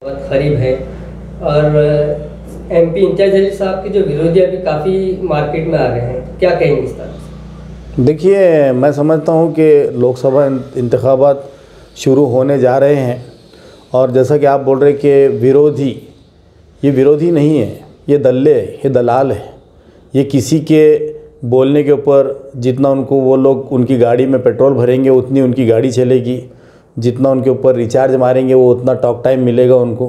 बहुत करीब है और एमपी इम्तियाज़ जलील साहब के जो विरोधी अभी काफ़ी मार्केट में आ गए हैं, क्या कहेंगे इस तरह? देखिए, मैं समझता हूँ कि लोकसभा इंतखाबात शुरू होने जा रहे हैं और जैसा कि आप बोल रहे हैं कि विरोधी, ये विरोधी नहीं है, ये दल्ले है, ये दलाल है। ये किसी के बोलने के ऊपर जितना उनको वो लोग उनकी गाड़ी में पेट्रोल भरेंगे उतनी उनकी गाड़ी चलेगी, जितना उनके ऊपर रिचार्ज मारेंगे वो उतना टॉक टाइम मिलेगा उनको।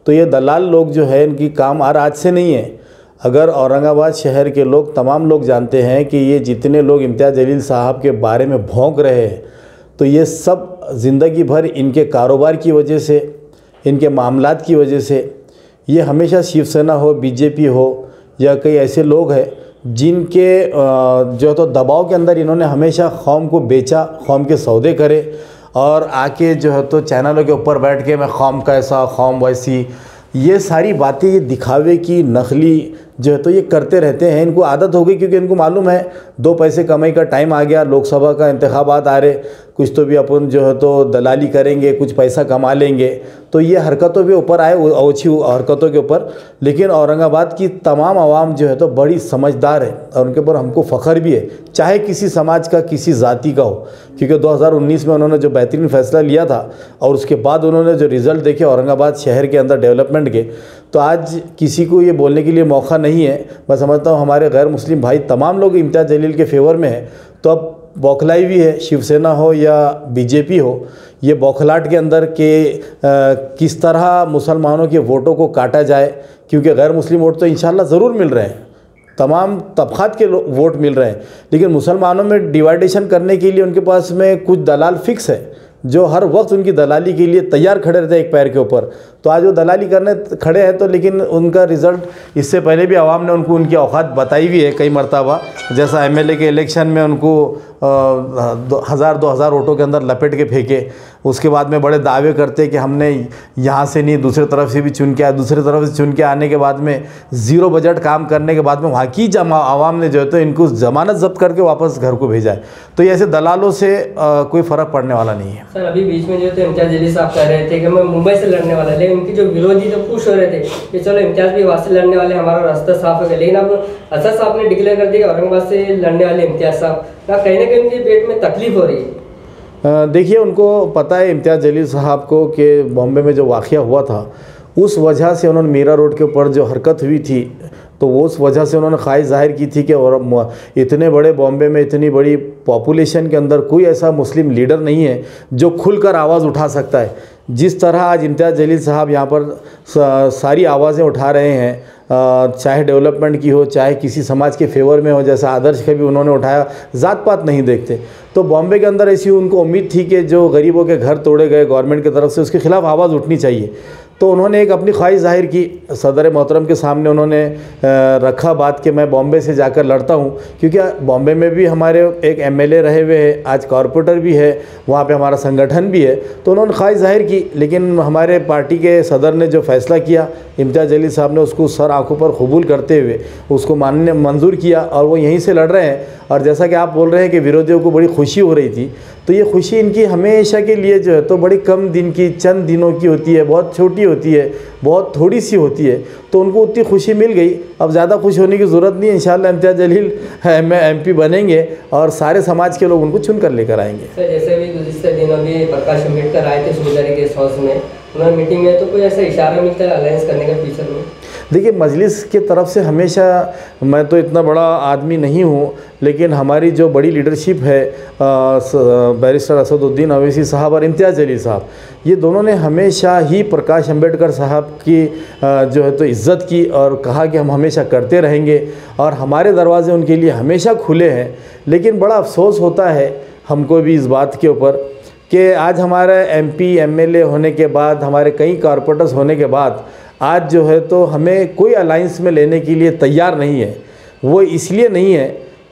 तो ये दलाल लोग जो है इनकी काम आज से नहीं है। अगर औरंगाबाद शहर के लोग, तमाम लोग जानते हैं कि ये जितने लोग इम्तियाज़ जलील साहब के बारे में भौंक रहे हैं, तो ये सब ज़िंदगी भर इनके कारोबार की वजह से, इनके मामलात की वजह से, ये हमेशा शिवसेना हो, बीजेपी हो या कई ऐसे लोग हैं जिनके जो तो दबाव के अंदर इन्होंने हमेशा कौम को बेचा, कौम के सौदे करे और आके जो है तो चैनलों के ऊपर बैठ के मैं कौम का ऐसा, कौम वैसी, ये सारी बातें, ये दिखावे की, नकली जो है तो ये करते रहते हैं। इनको आदत हो गई क्योंकि इनको मालूम है 2 पैसे कमाई का टाइम आ गया, लोकसभा का इंतखाबात आ रहे, कुछ तो भी अपन जो है तो दलाली करेंगे, कुछ पैसा कमा लेंगे। तो ये हरकतों के ऊपर आए, ओछी हरकतों के ऊपर। लेकिन औरंगाबाद की तमाम आवाम जो है तो बड़ी समझदार है और उनके ऊपर हमको फ़ख्र भी है, चाहे किसी समाज का, किसी जाति का हो। क्योंकि 2019 में उन्होंने जो बेहतरीन फ़ैसला लिया था और उसके बाद उन्होंने जो रिज़ल्ट देखे औरंगाबाद शहर के अंदर डेवलपमेंट के, तो आज किसी को ये बोलने के लिए मौका नहीं है। मैं समझता हूँ हमारे गैर मुस्लिम भाई तमाम लोग इम्तियाज़ जलील के फेवर में हैं। तो अब बौखलाई भी है, शिवसेना हो या बीजेपी हो, ये बौखलाहट के अंदर के किस तरह मुसलमानों के वोटों को काटा जाए, क्योंकि गैर मुस्लिम वोट तो इंशाल्लाह ज़रूर मिल रहे हैं, तमाम तबक़ात के वोट मिल रहे हैं, लेकिन मुसलमानों में डिवाइडेशन करने के लिए उनके पास में कुछ दलाल फिक्स है जो हर वक्त उनकी दलाली के लिए तैयार खड़े रहते हैं एक पैर के ऊपर। तो आज वो दलाली करने खड़े हैं, तो लेकिन उनका रिज़ल्ट इससे पहले भी आवाम ने उनको उनकी औकात बताई हुई है कई मरतबा। जैसा एमएलए के इलेक्शन में उनको 1000-2000 वोटों के अंदर लपेट के फेंके, उसके बाद में बड़े दावे करते कि हमने यहाँ से नहीं दूसरी तरफ से भी चुन के आया, दूसरी तरफ से चुन के आने के बाद में ज़ीरो बजट काम करने के बाद में वहाँ की आवाम ने जो है तो इनको ज़मानत जब्त करके वापस घर को भेजा है। तो ये ऐसे दलालों से कोई फ़र्क पड़ने वाला नहीं है। सर, अभी बीच में जो थे इम्तियाज़ जलील साहब कह रहे थे कि मैं मुंबई से लड़ने वाला, लेकिन उनके जो विरोधी तो खुश हो रहे थे कि चलो इम्तियाज़ भी वहाँ से लड़ने वाले, हमारा रास्ता साफ हो गया। लेकिन अब असद साहब ने डिक्लेयर कर दिया औरंगाबाद से लड़ने वाले इम्तियाज़ साहब, कहीं ना कहीं उनके पेट में तकलीफ हो रही है। देखिए, उनको पता है इम्तियाज़ जलील साहब को कि बॉम्बे में जो वाक़या हुआ था उस वजह से उन्होंने मीरा रोड के ऊपर जो हरकत हुई थी, तो वो उस वजह से उन्होंने ख्वाहिश ज़ाहिर की थी कि और इतने बड़े बॉम्बे में, इतनी बड़ी पॉपुलेशन के अंदर कोई ऐसा मुस्लिम लीडर नहीं है जो खुलकर आवाज़ उठा सकता है। जिस तरह आज इम्तियाज़ जलील साहब यहाँ पर सारी आवाज़ें उठा रहे हैं, चाहे डेवलपमेंट की हो, चाहे किसी समाज के फेवर में हो, जैसा आदर्श का भी उन्होंने उठाया, ज़ात पात नहीं देखते। तो बॉम्बे के अंदर ऐसी उनको उम्मीद थी कि जो गरीबों के घर तोड़े गए गवर्नमेंट की तरफ से, उसके ख़िलाफ़ आवाज़ उठनी चाहिए। तो उन्होंने एक अपनी ख्वाहिश ज़ाहिर की, सदर मोहतरम के सामने उन्होंने रखा बात कि मैं बॉम्बे से जाकर लड़ता हूँ, क्योंकि बॉम्बे में भी हमारे एक एमएलए रहे हुए हैं, आज कॉरपोरेटर भी है, वहाँ पे हमारा संगठन भी है। तो उन्होंने ख्वाहिश ज़ाहिर की, लेकिन हमारे पार्टी के सदर ने जो फ़ैसला किया, इम्तियाज़ जलील साहब ने उसको सर आँखों पर कबूल करते हुए उसको मानने मंजूर किया और वो यहीं से लड़ रहे हैं। और जैसा कि आप बोल रहे हैं कि विरोधियों को बड़ी खुशी हो रही थी, तो ये खुशी इनकी हमेशा के लिए जो है तो बड़ी कम दिन की, चंद दिनों की होती है, बहुत छोटी होती है, बहुत थोड़ी सी होती है। तो उनको उतनी खुशी मिल गई, अब ज़्यादा खुश होने की ज़रूरत नहीं है। इंशाअल्लाह इम्तियाज़ जलील एमपी बनेंगे और सारे समाज के लोग उनको चुन कर लेकर आएंगे। सर, जैसे भी गुज़िश्ता दिनों में प्रकाश अम्बेडकर आए थे सुविधारी गेस्ट हाउस में, उन्होंने मीटिंग में तो कोई ऐसा इशारा मिलता है अलायंस करने का फ्यूचर में? देखिए, मजलिस की तरफ से हमेशा, मैं तो इतना बड़ा आदमी नहीं हूँ, लेकिन हमारी जो बड़ी लीडरशिप है, बैरिस्टर असदुद्दीन अवैसी साहब और इम्तियाज़ जलील साहब, ये दोनों ने हमेशा ही प्रकाश अम्बेडकर साहब की जो है तो इज़्ज़त की और कहा कि हम हमेशा करते रहेंगे और हमारे दरवाज़े उनके लिए हमेशा खुले हैं। लेकिन बड़ा अफसोस होता है हमको भी इस बात के ऊपर कि आज हमारे एमपी एमएलए होने के बाद, हमारे कई कॉरपोरेटर्स होने के बाद, आज जो है तो हमें कोई अलायंस में लेने के लिए तैयार नहीं है। वो इसलिए नहीं है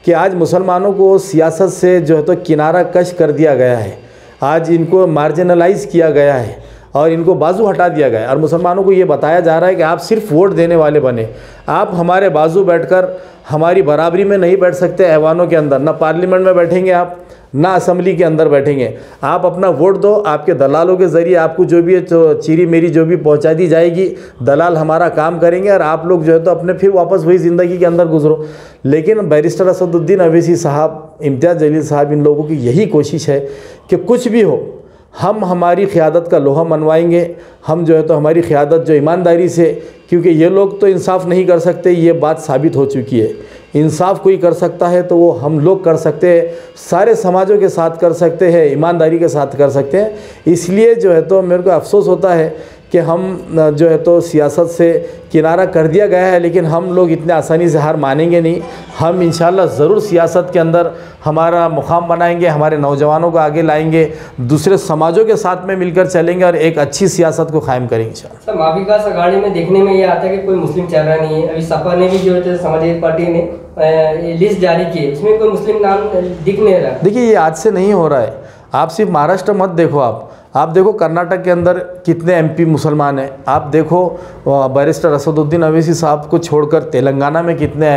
कि आज मुसलमानों को सियासत से जो है तो किनारा कश कर दिया गया है, आज इनको मार्जिनलाइज किया गया है और इनको बाजू हटा दिया गया है और मुसलमानों को ये बताया जा रहा है कि आप सिर्फ वोट देने वाले बने, आप हमारे बाजू बैठकर हमारी बराबरी में नहीं बैठ सकते ऐवानों के अंदर, ना पार्लियामेंट में बैठेंगे आप, ना असेंबली के अंदर बैठेंगे। आप अपना वोट दो, आपके दलालों के ज़रिए आपको जो भी तो चीरी मेरी जो भी पहुंचा दी जाएगी, दलाल हमारा काम करेंगे और आप लोग जो है तो अपने फिर वापस वही ज़िंदगी के अंदर गुजरो। लेकिन बैरिस्टर असदुद्दीन अवैसी साहब, इम्तियाज़ जलील साहब, इन लोगों की यही कोशिश है कि कुछ भी हो हम हमारी क़यादत का लोहा मनवाएंगे। हम जो है तो हमारी क़यादत जो ईमानदारी से, क्योंकि ये लोग तो इंसाफ नहीं कर सकते, ये बात साबित हो चुकी है। इंसाफ कोई कर सकता है तो वो हम लोग कर सकते हैं, सारे समाजों के साथ कर सकते हैं, ईमानदारी के साथ कर सकते हैं। इसलिए जो है तो मेरे को अफसोस होता है कि हम जो है तो सियासत से किनारा कर दिया गया है, लेकिन हम लोग इतने आसानी से हार मानेंगे नहीं। हम इंशाल्लाह ज़रूर सियासत के अंदर हमारा मुकाम बनाएंगे, हमारे नौजवानों को आगे लाएंगे, दूसरे समाजों के साथ में मिलकर चलेंगे और एक अच्छी सियासत को कायम करेंगे इंशाल्लाह। सर, महाविकास आघाड़ी में देखने में ये आता है कि कोई मुस्लिम चेहरा नहीं है। अभी सपा ने भी जो है समाजवादी पार्टी ने लिस्ट जारी की है, उसमें कोई मुस्लिम नाम दिख नहीं रहा। देखिए, ये आज से नहीं हो रहा है। आप सिर्फ महाराष्ट्र मत देखो, आप देखो कर्नाटक के अंदर कितने एमपी मुसलमान हैं। आप देखो बैरिस्टर असदुद्दीन अवैसी साहब को छोड़कर तेलंगाना में कितने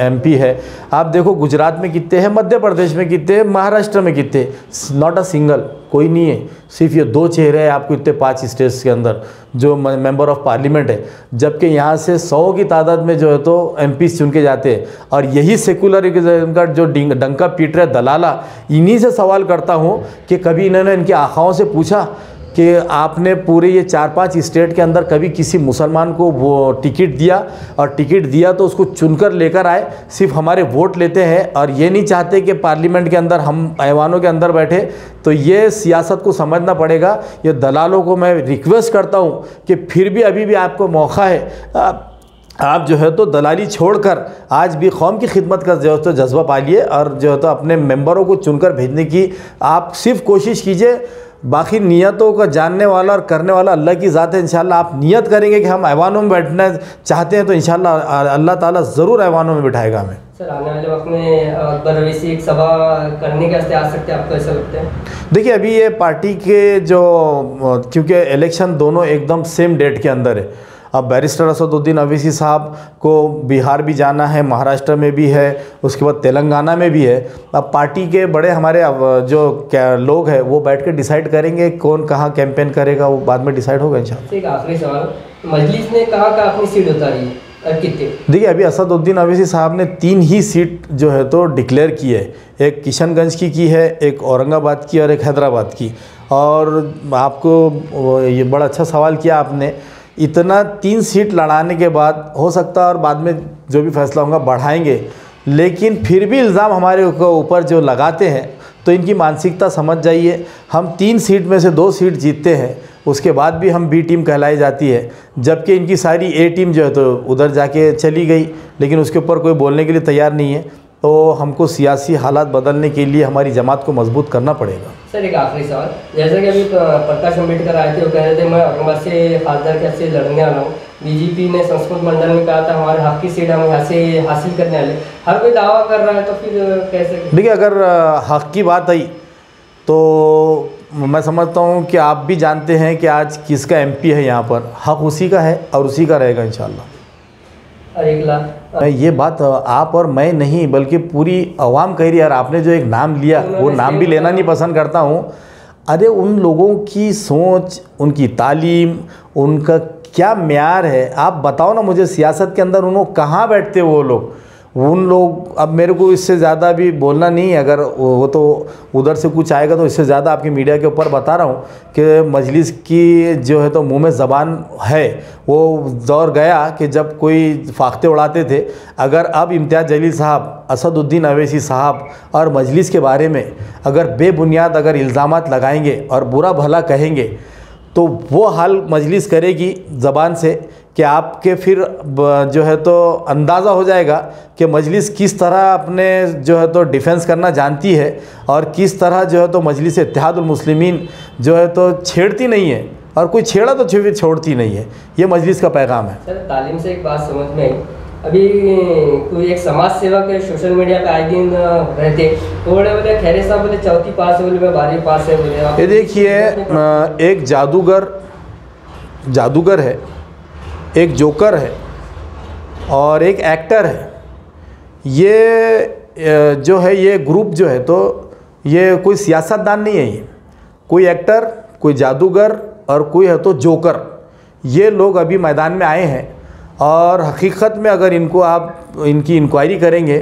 एमपी है। आप देखो गुजरात में कितने हैं, मध्य प्रदेश में कितने हैं, महाराष्ट्र में कितने। नॉट अ सिंगल, कोई नहीं है। सिर्फ ये 2 चेहरे हैं आपको इतने 5 स्टेट्स के अंदर जो मेंबर ऑफ पार्लियामेंट है, जबकि यहाँ से 100 की तादाद में जो है तो एमपी चुन के जाते हैं। और यही सेकुलर का जो डंका पीट रहे दलाला, इन्हीं से सवाल करता हूँ कि कभी इन्होंने इनके आखाओं से पूछा कि आपने पूरे ये 4-5 स्टेट के अंदर कभी किसी मुसलमान को वो टिकट दिया, और टिकट दिया तो उसको चुनकर लेकर आए। सिर्फ हमारे वोट लेते हैं और ये नहीं चाहते कि पार्लियामेंट के अंदर हम ऐवानों के अंदर बैठे। तो ये सियासत को समझना पड़ेगा। ये दलालों को मैं रिक्वेस्ट करता हूँ कि फिर भी अभी भी आपको मौका है, आप जो है तो दलाली छोड़कर आज भी कौम की खिदमत का जो है तो जज्बा पालिए और जो है तो अपने मेंबरों को चुनकर भेजने की आप सिर्फ कोशिश कीजिए। बाकी नियतों का जानने वाला और करने वाला अल्लाह की ज़ात है। इंशाल्लाह आप नियत करेंगे कि हम ऐवानों में बैठना चाहते हैं तो इंशाल्लाह अल्लाह ताला ज़रूर ऐवानों में बिठाएगा हमें। सर, आने वाले वक्त में अकबर अवैसी एक सभा करने के वास्ते आ सकते हैं, आपको ऐसा लगता है? देखिए, अभी ये पार्टी के जो, क्योंकि इलेक्शन दोनों एकदम सेम डेट के अंदर है। अब बैरिस्टर असदुद्दीन अवैसी साहब को बिहार भी जाना है, महाराष्ट्र में भी है, उसके बाद तेलंगाना में भी है। अब पार्टी के बड़े हमारे जो लोग हैं वो बैठ के डिसाइड करेंगे कौन कहाँ कैंपेन करेगा, वो बाद में डिसाइड होगा इंशाल्लाह। एक आखिरी सवाल, मजलिस ने कहाँ का अपनी सीट उतारी है और कितने? देखिए, अभी असदुद्दीन अवैसी साहब ने 3 ही सीट जो है तो डिक्लेयर की है। एक किशनगंज की है, एक औरंगाबाद की और एक हैदराबाद की। और आपको ये बड़ा अच्छा सवाल किया आपने। इतना 3 सीट लड़ाने के बाद हो सकता है और बाद में जो भी फैसला होगा बढ़ाएंगे, लेकिन फिर भी इल्ज़ाम हमारे ऊपर जो लगाते हैं तो इनकी मानसिकता समझ जाइए। हम 3 सीट में से 2 सीट जीतते हैं, उसके बाद भी हम बी टीम कहलाई जाती है, जबकि इनकी सारी ए टीम जो है तो उधर जाके चली गई, लेकिन उसके ऊपर कोई बोलने के लिए तैयार नहीं है। तो हमको सियासी हालात बदलने के लिए हमारी जमात को मजबूत करना पड़ेगा। सर, एक आखिरी सवाल, जैसा कि अभी प्रकाश अम्बेडकर आए थे, वो कह रहे थे मैं औरंगाबाद से खासदार के से लड़ने वाला हूँ। बीजेपी ने संसद मंडल में कहा था हमारे हक की सीट हम यहाँ से हासिल करने वाले। हर कोई दावा कर रहा है, तो फिर कैसे? देखिए, अगर हक की बात आई तो मैं समझता हूँ कि आप भी जानते हैं कि आज किसका एमपी है यहाँ पर। हक उसी का है और उसी का रहेगा इंशाल्लाह। और 1 लाख ये बात आप और मैं नहीं बल्कि पूरी आवाम कह रही है। यार, आपने जो एक नाम लिया वो नाम भी लेना नहीं पसंद करता हूँ। अरे, उन लोगों की सोच, उनकी तालीम, उनका क्या म्यार है, आप बताओ ना मुझे। सियासत के अंदर उन लोग कहाँ बैठते वो लोग, उन लोग। अब मेरे को इससे ज़्यादा भी बोलना नहीं है। अगर वो तो उधर से कुछ आएगा तो इससे ज़्यादा आपकी मीडिया के ऊपर बता रहा हूँ कि मजलिस की जो है तो मुंह में ज़बान है। वो दौर गया कि जब कोई फाख्ते उड़ाते थे। अगर अब इम्तियाज़ जलील साहब, असदुद्दीन अवैसी साहब और मजलिस के बारे में अगर बेबुनियाद अगर इल्ज़ामात लगाएंगे और बुरा भला कहेंगे तो वो हाल मजलिस करेगी ज़बान से कि आपके फिर जो है तो अंदाज़ा हो जाएगा कि मजलिस किस तरह अपने जो है तो डिफेंस करना जानती है और किस तरह जो है तो मजलिस इत्तेहादुल मुस्लिमीन जो है तो छेड़ती नहीं है, और कोई छेड़ा तो छोड़ती नहीं है। ये मजलिस का पैगाम है। सर, तालीम से एक बात समझ में आई। अभी कोई एक समाज सेवक है, सोशल मीडिया पे आए दिन रहते, तो बोले खैरे साहब बोले 4वीं पास है, बोले मैं 12वीं पास है बोले। ये देखिए, एक जादूगर है, एक जोकर है और एक एक्टर है। ये जो है ये ग्रुप जो है तो ये कोई सियासतदान नहीं है, ये कोई एक्टर, कोई जादूगर और कोई है तो जोकर, ये लोग अभी मैदान में आए हैं। और हकीकत में अगर इनको आप इनकी इंक्वायरी करेंगे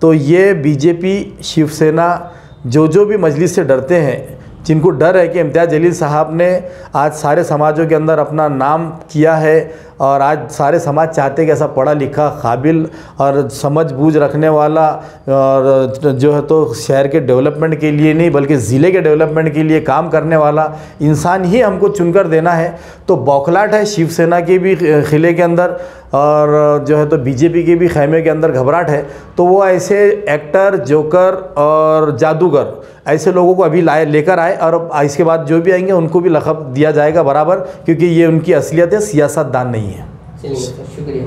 तो ये बीजेपी, शिवसेना, जो भी मजलिस से डरते हैं, जिनको डर है कि इम्तियाज़ जलील साहब ने आज सारे समाजों के अंदर अपना नाम किया है और आज सारे समाज चाहते हैं कि ऐसा पढ़ा लिखा, काबिल और समझ बूझ रखने वाला और जो है तो शहर के डेवलपमेंट के लिए नहीं बल्कि ज़िले के डेवलपमेंट के लिए काम करने वाला इंसान ही हमको चुनकर देना है। तो बौखलाहट है शिवसेना के भी किले के अंदर और जो है तो बीजेपी के भी खैमे के अंदर घबराहट है। तो वो ऐसे एक्टर, जोकर और जादूगर ऐसे लोगों को अभी लेकर आए और इसके बाद जो भी आएंगे उनको भी लक़ब दिया जाएगा बराबर, क्योंकि ये उनकी असलियत है, सियासतदान नहीं है। चलिए सर, शुक्रिया।